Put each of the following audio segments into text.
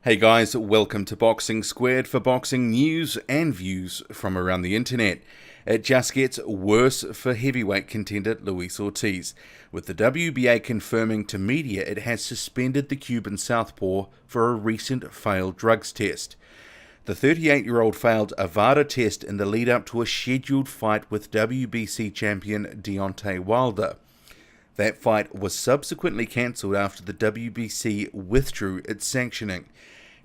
Hey guys, welcome to Boxing Squared for boxing news and views from around the internet. It just gets worse for heavyweight contender Luis Ortiz, with the WBA confirming to media it has suspended the Cuban southpaw for a recent failed drugs test. The 38-year-old failed a VADA test in the lead-up to a scheduled fight with WBC champion Deontay Wilder. That fight was subsequently cancelled after the WBC withdrew its sanctioning.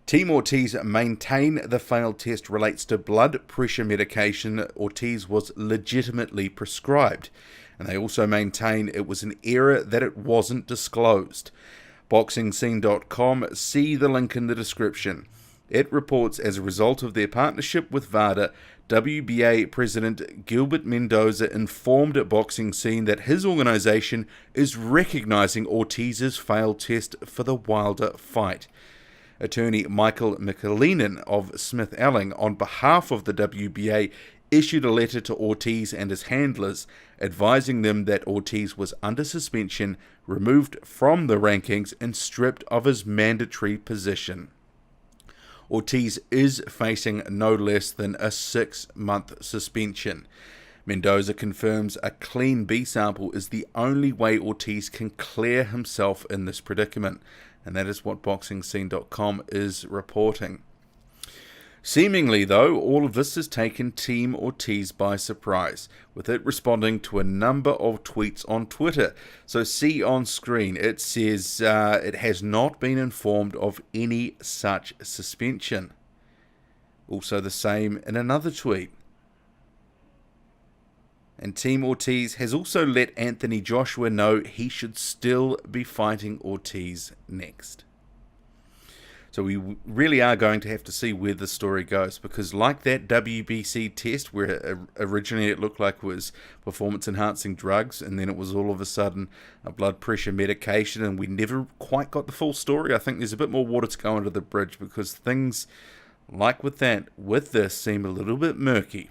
Team Ortiz maintain the failed test relates to blood pressure medication Ortiz was legitimately prescribed, and they also maintain it was an error that it wasn't disclosed. BoxingScene.com, see the link in the description. It reports as a result of their partnership with VADA, WBA President Gilbert Mendoza informed Boxing Scene that his organization is recognizing Ortiz's failed test for the Wilder fight. Attorney Michael McAleenan of Smith Elling, on behalf of the WBA, issued a letter to Ortiz and his handlers advising them that Ortiz was under suspension, removed from the rankings, and stripped of his mandatory position. Ortiz is facing no less than a 6-month suspension. Mendoza confirms a clean B sample is the only way Ortiz can clear himself in this predicament, and that is what BoxingScene.com is reporting. Seemingly, though, all of this has taken Team Ortiz by surprise, with it responding to a number of tweets on Twitter. So see on screen, it says it has not been informed of any such suspension. Also the same in another tweet. And Team Ortiz has also let Anthony Joshua know he should still be fighting Ortiz next. So we really are going to have to see where the story goes, because like that WBC test where originally it looked like it was performance-enhancing drugs, and then it was all of a sudden a blood pressure medication, and we never quite got the full story. I think there's a bit more water to go under the bridge, because things like with this seem a little bit murky.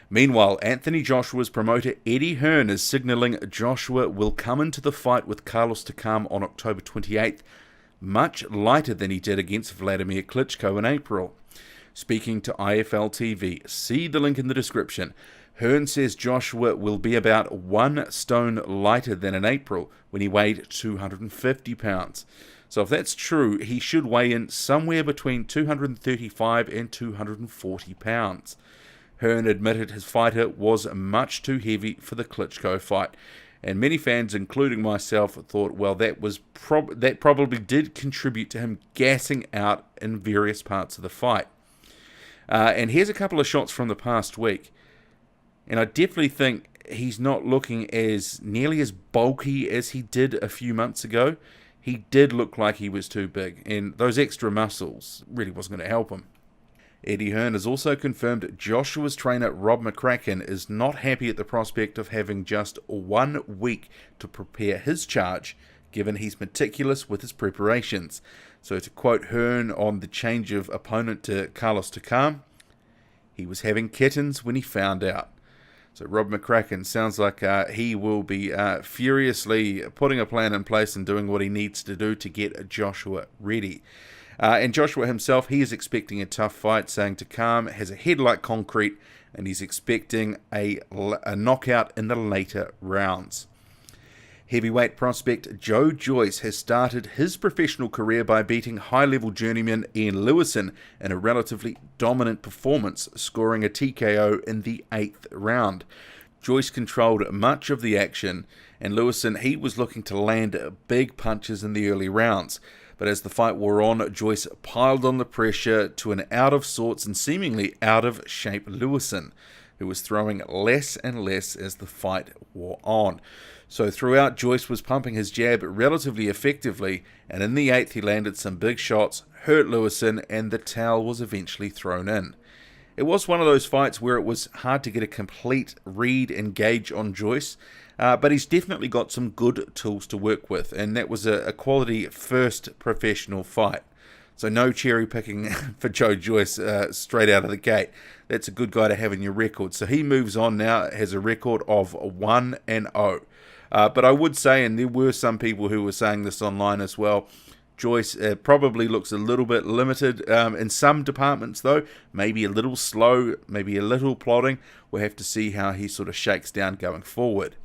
Meanwhile, Anthony Joshua's promoter Eddie Hearn is signalling Joshua will come into the fight with Carlos Takam on October 28th, much lighter than he did against Vladimir Klitschko in April. Speaking to IFL TV, see the link in the description, Hearn says Joshua will be about 1 stone lighter than in April when he weighed 250 pounds. So if that's true, he should weigh in somewhere between 235 and 240 pounds. Hearn admitted his fighter was much too heavy for the Klitschko fight, and many fans, including myself, thought, well, that probably did contribute to him gassing out in various parts of the fight. And here's a couple of shots from the past week, and I definitely think he's not looking as nearly as bulky as he did a few months ago. He did look like he was too big, and those extra muscles really wasn't going to help him. Eddie Hearn has also confirmed Joshua's trainer Rob McCracken is not happy at the prospect of having just 1 week to prepare his charge, given he's meticulous with his preparations. So to quote Hearn on the change of opponent to Carlos Takam, he was having kittens when he found out. So Rob McCracken sounds like he will be furiously putting a plan in place and doing what he needs to do to get Joshua ready. And Joshua himself, he is expecting a tough fight, saying Takam has a head like concrete, and he's expecting a knockout in the later rounds. Heavyweight prospect Joyce has started his professional career by beating high-level journeyman Ian Lewison in a relatively dominant performance, scoring a TKO in the 8th round. Joyce controlled much of the action, and Lewison, he was looking to land big punches in the early rounds. But as the fight wore on, Joyce piled on the pressure to an out of sorts and seemingly out of shape Lewison, who was throwing less and less as the fight wore on. So throughout, Joyce was pumping his jab relatively effectively, and in the 8th he landed some big shots, hurt Lewison, and the towel was eventually thrown in. It was one of those fights where it was hard to get a complete read and gauge on Joyce, but he's definitely got some good tools to work with, and that was a quality first professional fight. So no cherry picking for Joyce straight out of the gate. That's a good guy to have in your record. So he moves on now, has a record of 1-0. But I would say, and there were some people who were saying this online as well, Joyce probably looks a little bit limited in some departments, though. Maybe a little slow, maybe a little plodding. We'll have to see how he sort of shakes down going forward.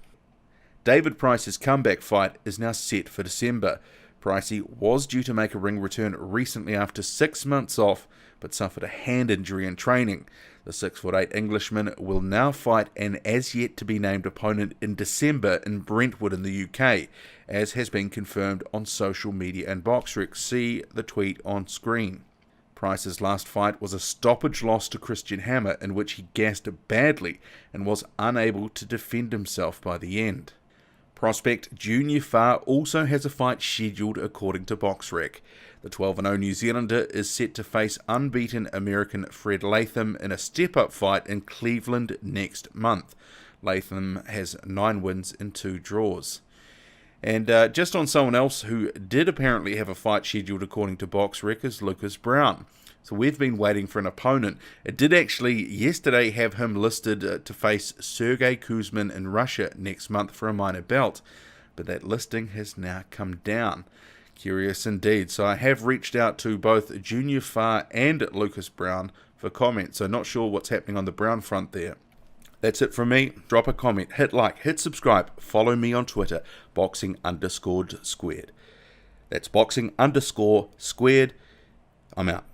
David Price's comeback fight is now set for December. Pricey was due to make a ring return recently after 6 months off, but suffered a hand injury in training. The 6'8" Englishman will now fight an as-yet-to-be-named opponent in December in Brentwood in the UK, as has been confirmed on social media and BoxRec. See the tweet on screen. Price's last fight was a stoppage loss to Christian Hammer, in which he gassed badly and was unable to defend himself by the end. Prospect Junior Farr also has a fight scheduled according to BoxRec. The 12-0 New Zealander is set to face unbeaten American Fred Latham in a step-up fight in Cleveland next month. Latham has 9 wins and 2 draws. And just on someone else who did apparently have a fight scheduled according to BoxRec is Lucas Brown. So we've been waiting for an opponent. It did actually yesterday have him listed to face Sergey Kuzmin in Russia next month for a minor belt, but that listing has now come down. Curious indeed. So I have reached out to both Junior Farr and Lucas Brown for comments, so not sure what's happening on the Brown front there. That's it from me. Drop a comment, hit like, hit subscribe, follow me on Twitter, boxing_squared. That's boxing_squared. I'm out.